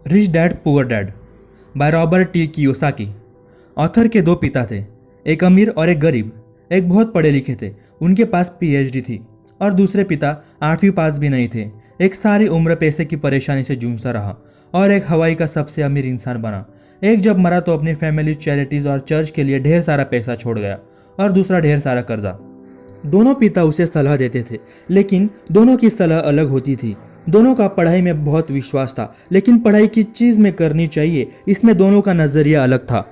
Rich dad poor dad by Robert T Kiyosaki. Author के दो पिता थे, एक अमीर और एक गरीब। एक बहुत पढ़े लिखे थे, उनके पास पीएचडी थी, और दूसरे पिता 8वीं पास भी नहीं थे। एक सारी उम्र पैसे की परेशानी से जूझता रहा और एक हवाई का सबसे अमीर इंसान बना। एक जब मरा तो अपनी फैमिली, चैरिटीज और चर्च के लिए ढेर सारा पैसा छोड़ गया, और दूसरा ढेर सारा कर्जा। दोनों पिता उसे सलाह देते थे, लेकिन दोनों की सलाह अलग होती थी। दोनों का पढ़ाई में बहुत विश्वास था, लेकिन पढ़ाई किस चीज़ में करनी चाहिए, इसमें दोनों का नज़रिया अलग था।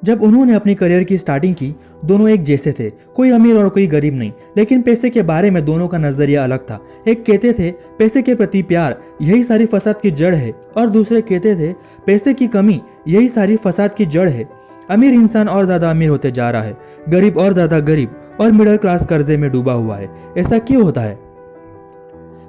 जब उन्होंने अपनी करियर की स्टार्टिंग की, दोनों एक जैसे थे, कोई अमीर और कोई गरीब नहीं, लेकिन पैसे के बारे में दोनों का नज़रिया अलग था। एक कहते थे पैसे के प्रति प्यार यही सारी फसाद की जड़ है, और दूसरे कहते थे पैसे की कमी यही सारी फसाद की जड़ है। अमीर इंसान और ज़्यादा अमीर होते जा रहा है, गरीब और ज़्यादा गरीब, और मिडिल क्लास कर्जे में डूबा हुआ है। ऐसा क्यों होता है?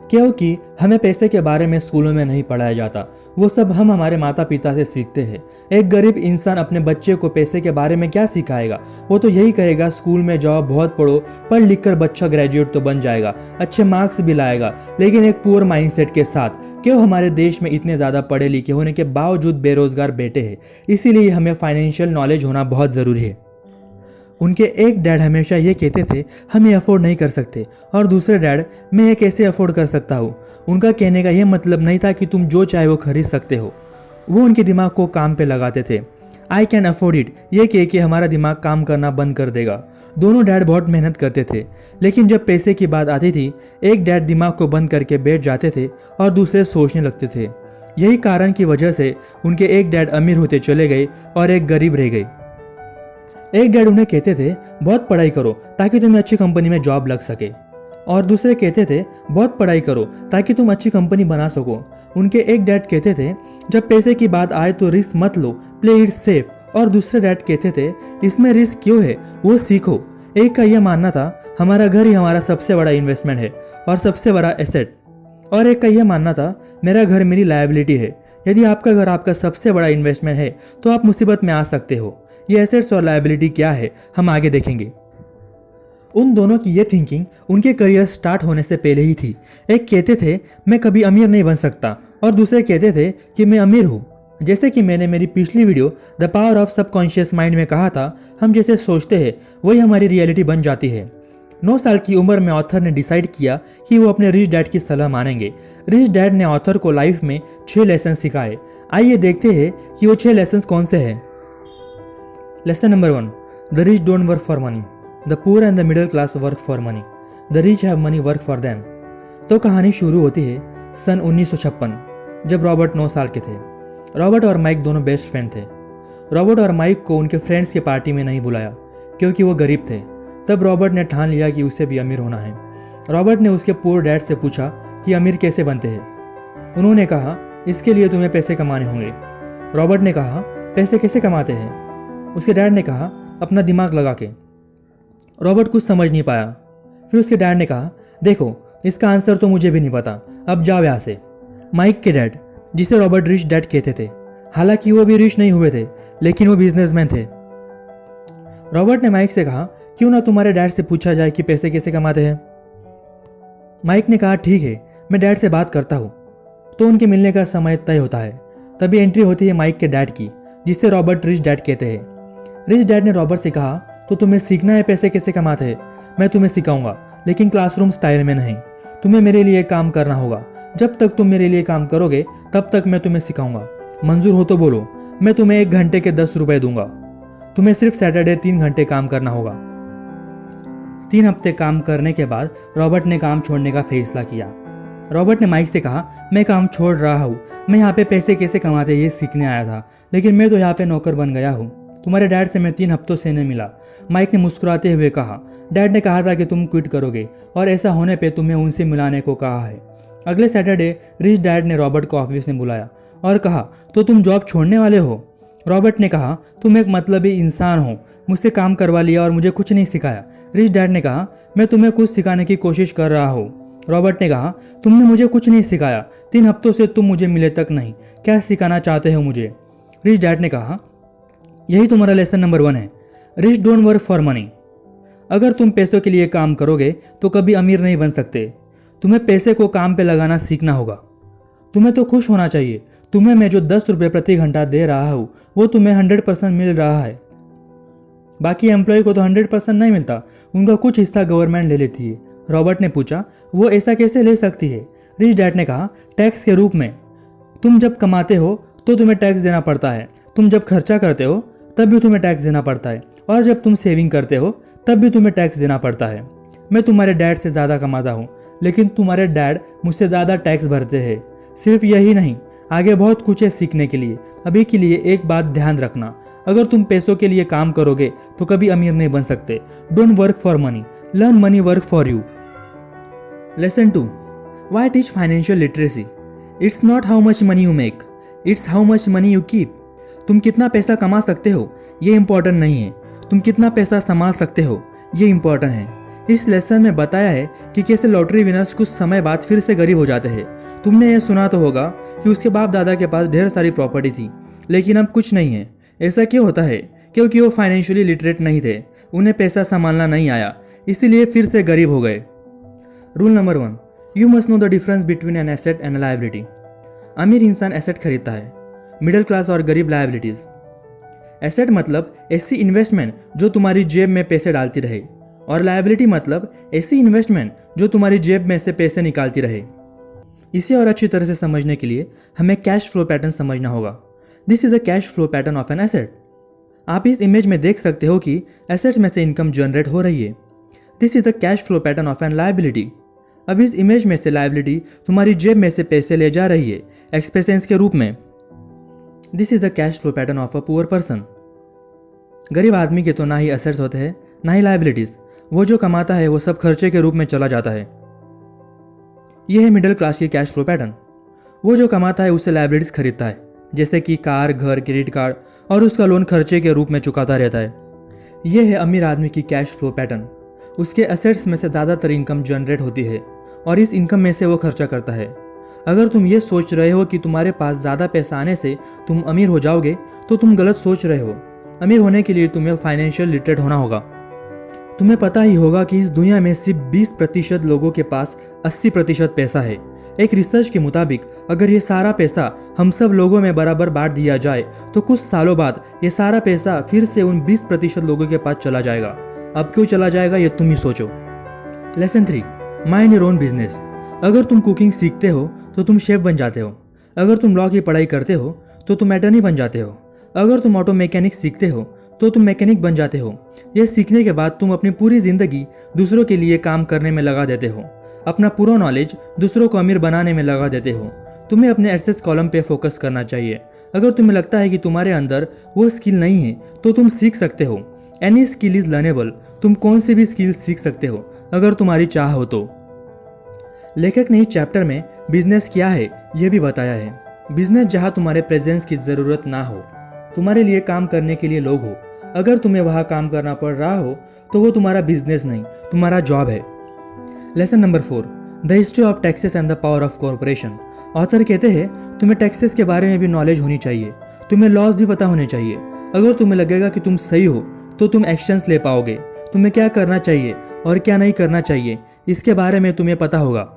क्योंकि हमें पैसे के बारे में स्कूलों में नहीं पढ़ाया जाता, वो सब हम हमारे माता पिता से सीखते हैं। एक गरीब इंसान अपने बच्चे को पैसे के बारे में क्या सिखाएगा? वो तो यही कहेगा स्कूल में जाओ, बहुत पढ़ो, पढ़ लिख कर बच्चा ग्रेजुएट तो बन जाएगा, अच्छे मार्क्स भी लाएगा। लेकिन एक पुअर माइंडसेट के साथ क्यों हमारे देश में इतने ज़्यादा पढ़े लिखे होने के बावजूद बेरोजगार बैठे हैं? इसीलिए हमें फाइनेंशियल नॉलेज होना बहुत ज़रूरी है। उनके एक डैड हमेशा ये कहते थे हम ये अफोर्ड नहीं कर सकते, और दूसरे डैड मैं ये कैसे अफोर्ड कर सकता हूँ। उनका कहने का ये मतलब नहीं था कि तुम जो चाहे वो खरीद सकते हो। वो उनके दिमाग को काम पे लगाते थे। आई कैन अफोर्ड इट ये कह के हमारा दिमाग काम करना बंद कर देगा। दोनों डैड बहुत मेहनत करते थे, लेकिन जब पैसे की बात आती थी, एक डैड दिमाग को बंद करके बैठ जाते थे और दूसरे सोचने लगते थे। यही कारण की वजह से उनके एक डैड अमीर होते चले गए और एक गरीब रह गए। एक डैड उन्हें कहते थे बहुत पढ़ाई करो ताकि तुम्हें अच्छी कंपनी में जॉब लग सके, और दूसरे कहते थे बहुत पढ़ाई करो ताकि तुम अच्छी कंपनी बना सको। उनके एक डैड कहते थे जब पैसे की बात आए तो रिस्क मत लो, प्ले इट सेफ, और दूसरे डैड कहते थे इसमें रिस्क क्यों है, वो सीखो। एक का यह मानना था हमारा घर ही हमारा सबसे बड़ा इन्वेस्टमेंट है और सबसे बड़ा एसेट, और एक का यह मानना था मेरा घर मेरी लायबिलिटी है। यदि आपका घर आपका सबसे बड़ा इन्वेस्टमेंट है तो आप मुसीबत में आ सकते हो। ये एसेट्स और लायबिलिटी क्या है हम आगे देखेंगे। उन दोनों की ये थिंकिंग उनके करियर स्टार्ट होने से पहले ही थी। एक कहते थे मैं कभी अमीर नहीं बन सकता, और दूसरे कहते थे कि मैं अमीर हूँ। जैसे कि मैंने मेरी पिछली video the power of subconscious mind में कहा था, हम जैसे सोचते हैं वही हमारी रियलिटी बन जाती है। 9 साल की उम्र में ऑथर ने डिसाइड किया कि वो अपने रिच डैड की सलाह मानेंगे। रिच डैड ने ऑथर को लाइफ में 6 लेसन सिखाए। आइए देखते हैं कि वो 6 लेसन कौन से हैं। Lesson number 1, the rich don't work for money, the poor and the middle class work for money, the rich have money work for them. तो कहानी शुरू होती है सन 1956, जब रॉबर्ट 9 साल के थे। रॉबर्ट और माइक दोनों बेस्ट फ्रेंड थे। रॉबर्ट और माइक को उनके फ्रेंड्स की पार्टी में नहीं बुलाया क्योंकि वो गरीब थे। तब रॉबर्ट ने ठान लिया कि उसे भी अमीर होना है। रॉबर्ट ने उसके पुअर डैड से पूछा कि अमीर कैसे बनते हैं। उन्होंने कहा इसके लिए तुम्हें पैसे कमाने होंगे। रॉबर्ट ने कहा पैसे कैसे कमाते हैं? उसके डैड ने कहा अपना दिमाग लगा के। रॉबर्ट कुछ समझ नहीं पाया। फिर उसके डैड ने कहा देखो इसका आंसर तो मुझे भी नहीं पता, अब जाओ यहाँ से। माइक के डैड, जिसे रॉबर्ट रिच डैड कहते थे, हालांकि वो भी रिच नहीं हुए थे, लेकिन वो बिजनेसमैन थे। रॉबर्ट ने माइक से कहा क्यों ना तुम्हारे डैड से पूछा जाए कि पैसे कैसे कमाते हैं। माइक ने कहा ठीक है, मैं डैड से बात करता हूँ। तो उनके मिलने का समय तय होता है। तभी एंट्री होती है माइक के डैड की, जिसे रॉबर्ट रिच डैड कहते हैं। रिच डैड ने रॉबर्ट से कहा तो तुम्हें सीखना है पैसे कैसे कमाते हैं, मैं तुम्हें सिखाऊंगा, लेकिन क्लासरूम स्टाइल में नहीं। तुम्हें मेरे लिए काम करना होगा। जब तक तुम मेरे लिए काम करोगे तब तक मैं तुम्हें सिखाऊंगा। मंजूर हो तो बोलो, मैं तुम्हें 1 घंटे के 10 रुपए दूंगा। तुम्हें सिर्फ सैटरडे 3 घंटे काम करना होगा। 3 हफ्ते काम करने के बाद रॉबर्ट ने काम छोड़ने का फैसला किया। रॉबर्ट ने माइक से कहा मैं काम छोड़ रहा हूँ, मैं यहाँ पे पैसे कैसे कमाते ये सीखने आया था, लेकिन मैं तो यहाँ पे नौकर बन गया हूँ। तुम्हारे डैड से मैं 3 हफ्तों से नहीं मिला। माइक ने मुस्कुराते हुए कहा डैड ने कहा था कि तुम क्विट करोगे, और ऐसा होने पे तुम्हें उनसे मिलाने को कहा है। अगले सैटरडे रिच डैड ने रॉबर्ट को ऑफिस में बुलाया और कहा तो तुम जॉब छोड़ने वाले हो? रॉबर्ट ने कहा तुम एक मतलबी इंसान हो, मुझसे काम करवा लिया और मुझे कुछ नहीं सिखाया। रिच डैड ने कहा मैं तुम्हें कुछ सिखाने की कोशिश कर रहा हूँ। रॉबर्ट ने कहा तुमने मुझे कुछ नहीं सिखाया, 3 हफ्तों से तुम मुझे मिले तक नहीं, क्या सिखाना चाहते हो मुझे? रिच डैड ने कहा यही तुम्हारा लेसन नंबर 1 है, rich don't work for money. अगर तुम पैसों के लिए काम करोगे तो कभी अमीर नहीं बन सकते। तुम्हें पैसे को काम पे लगाना सीखना होगा। तुम्हें तो खुश होना चाहिए, तुम्हें मैं जो 10 रुपये प्रति घंटा दे रहा हूँ वो तुम्हें 100% मिल रहा है। बाकी एम्प्लॉय को तो 100% नहीं मिलता, उनका कुछ हिस्सा गवर्नमेंट ले लेती है। रॉबर्ट ने पूछा, वो ऐसा कैसे ले सकती है? रिच डैड ने कहा, टैक्स के रूप में। तुम जब कमाते हो तो तुम्हें टैक्स देना पड़ता है, तुम जब खर्चा करते हो तब भी तुम्हें टैक्स देना पड़ता है, और जब तुम सेविंग करते हो तब भी तुम्हें टैक्स देना पड़ता है। मैं तुम्हारे डैड से ज़्यादा कमाता हूँ, लेकिन तुम्हारे डैड मुझसे ज़्यादा टैक्स भरते हैं। सिर्फ यही नहीं, आगे बहुत कुछ है सीखने के लिए। अभी के लिए एक बात ध्यान रखना, अगर तुम पैसों के लिए काम करोगे तो कभी अमीर नहीं बन सकते। Don't work for money, learn money work for you. Lesson 2, why teach financial literacy? It's not how much money you make, it's how much money you keep. तुम कितना पैसा कमा सकते हो ये इंपॉर्टेंट नहीं है, तुम कितना पैसा संभाल सकते हो ये इंपॉर्टेंट है। इस लेसन में बताया है कि कैसे लॉटरी विनर्स कुछ समय बाद फिर से गरीब हो जाते हैं। तुमने ये सुना तो होगा कि उसके बाप दादा के पास ढेर सारी प्रॉपर्टी थी, लेकिन अब कुछ नहीं है। ऐसा क्यों होता है? क्योंकि वो फाइनेंशियली लिटरेट नहीं थे, उन्हें पैसा संभालना नहीं आया, इसीलिए फिर से गरीब हो गए। Rule number 1, you must know the difference between an asset and liability. अमीर इंसान एसेट खरीदता है, मिडिल क्लास और गरीब लायबिलिटीज। एसेट मतलब ऐसी इन्वेस्टमेंट जो तुम्हारी जेब में पैसे डालती रहे, और लायबिलिटी मतलब ऐसी इन्वेस्टमेंट जो तुम्हारी जेब में से पैसे निकालती रहे। इसे और अच्छी तरह से समझने के लिए हमें कैश फ्लो पैटर्न समझना होगा। This is a cash flow pattern of an asset. आप इस इमेज में देख सकते हो कि एसेट्स में से इनकम जनरेट हो रही है। This is the cash flow pattern of an liability. अब इस इमेज में से लायबिलिटी तुम्हारी जेब में से पैसे ले जा रही है एक्सपेंसेस के रूप में। This is the cash flow pattern of a poor person. गरीब आदमी के तो ना ही एसेट्स होते हैं ना ही लायबिलिटीज, वो जो कमाता है वो सब खर्चे के रूप में चला जाता है। यह है मिडिल क्लास की कैश फ्लो पैटर्न। वो जो कमाता है उससे लायबिलिटीज खरीदता है, जैसे कि कार, घर, क्रेडिट कार्ड, और उसका लोन खर्चे के रूप में चुकाता रहता है। यह है अमीर आदमी की कैश फ्लो पैटर्न। उसके एसेट्स में से ज़्यादातर इनकम जनरेट होती है और इस इनकम में से वो खर्चा करता है। अगर तुम ये सोच रहे हो कि तुम्हारे पास ज़्यादा पैसा आने से तुम अमीर हो जाओगे तो तुम गलत सोच रहे हो। अमीर होने के लिए तुम्हें फाइनेंशियल लिटरेट होना होगा। तुम्हें पता ही होगा कि इस दुनिया में सिर्फ 20% लोगों के पास 80% पैसा है। एक रिसर्च के मुताबिक अगर ये सारा पैसा हम सब लोगों में बराबर बांट दिया जाए तो कुछ सालों बाद ये सारा पैसा फिर से उन 20% लोगों के पास चला जाएगा। अब क्यों चला जाएगा ये तुम ही सोचो। Lesson 3, mind your own business. अगर तुम कुकिंग सीखते हो तो तुम शेफ बन जाते हो। अगर तुम लॉ की पढ़ाई करते हो तो तुम अटर्नी बन जाते हो। अगर तुम ऑटो मैकेनिक सीखते हो तो तुम मैकेनिक बन जाते हो। यह सीखने के बाद तुम अपनी पूरी जिंदगी दूसरों के लिए काम करने में लगा देते हो। अपना पूरा नॉलेज दूसरों को अमीर बनाने में लगा देते हो। तुम्हें अपने एसेट्स कॉलम पे फोकस करना चाहिए। अगर तुम्हें लगता है कि तुम्हारे अंदर वो स्किल नहीं है तो तुम सीख सकते हो। Any skill is learnable. तुम कौन सी भी स्किल सीख सकते हो अगर तुम्हारी चाह हो तो। लेखक ने इस चैप्टर में बिजनेस क्या है यह भी बताया है। बिजनेस जहाँ तुम्हारे प्रेजेंस की ज़रूरत ना हो, तुम्हारे लिए काम करने के लिए लोग हो। अगर तुम्हें वहाँ काम करना पड़ रहा हो तो वो तुम्हारा बिजनेस नहीं, तुम्हारा जॉब है। Lesson number 4, the history of taxes and the power of corporation. Author कहते हैं तुम्हें टैक्सेस के बारे में भी नॉलेज होनी चाहिए, तुम्हें लॉज भी पता होने चाहिए। अगर तुम्हें लगेगा कि तुम सही हो तो तुम एक्शंस ले पाओगे। तुम्हें क्या करना चाहिए और क्या नहीं करना चाहिए इसके बारे में तुम्हें पता होगा।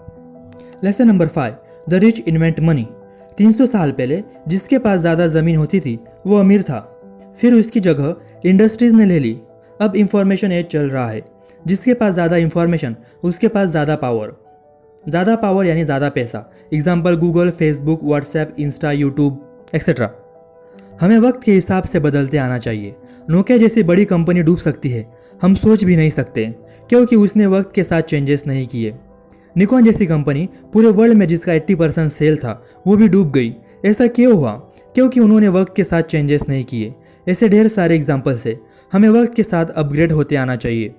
Lesson number 5, the rich invent money. 300 साल पहले जिसके पास ज़्यादा ज़मीन होती थी वो अमीर था, फिर उसकी जगह इंडस्ट्रीज ने ले ली। अब इंफॉर्मेशन एज चल रहा है, जिसके पास ज़्यादा इंफॉर्मेशन उसके पास ज़्यादा पावर यानी ज़्यादा पैसा। Example Google, Facebook, WhatsApp, Insta, YouTube etcetera. हमें वक्त के हिसाब से बदलते आना चाहिए। नोकिया जैसी बड़ी कंपनी डूब सकती है, हम सोच भी नहीं सकते, क्योंकि उसने वक्त के साथ चेंजेस नहीं किए। निकॉन जैसी कंपनी पूरे वर्ल्ड में जिसका 80% सेल था वो भी डूब गई। ऐसा क्यों हुआ? क्योंकि उन्होंने वक्त के साथ चेंजेस नहीं किए। ऐसे ढेर सारे एग्जाम्पल्स है। हमें वक्त के साथ अपग्रेड होते आना चाहिए।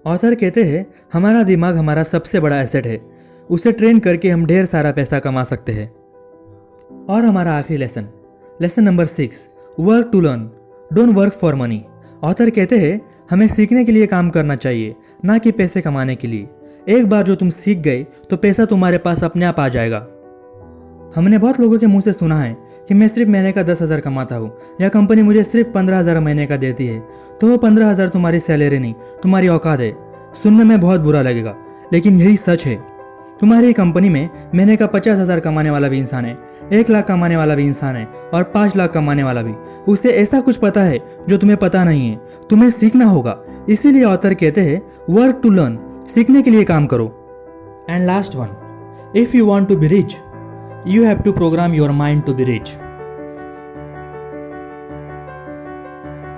ऑथर कहते हैं हमारा दिमाग हमारा सबसे बड़ा एसेट है, उसे ट्रेन करके हम ढेर सारा पैसा कमा सकते हैं। और हमारा आखिरी lesson number 6, work to learn, don't work for money. Author कहते हैं हमें सीखने के लिए काम करना चाहिए, ना कि पैसे कमाने के लिए। एक बार जो तुम सीख गए तो पैसा तुम्हारे पास अपने आप आ जाएगा। हमने बहुत लोगों के मुंह से सुना है कि मैं सिर्फ महीने का 10,000 कमाता हूँ, या कंपनी मुझे सिर्फ 15,000 महीने का देती है। तो वो 15,000 तुम्हारी सैलरी नहीं, तुम्हारी औकात है। सुनने में बहुत बुरा लगेगा, लेकिन यही सच है। तुम्हारी कंपनी में महीने का 50,000 कमाने वाला भी इंसान है, 1 लाख कमाने वाला भी इंसान है और 5 लाख कमाने वाला भी। उसे ऐसा कुछ पता है जो तुम्हें पता नहीं है। तुम्हें सीखना होगा। इसीलिए ऑथर कहते हैं वर्क टू लर्न, सीखने के लिए काम करो। And last one, if you want to be rich, you have to program your mind to be rich.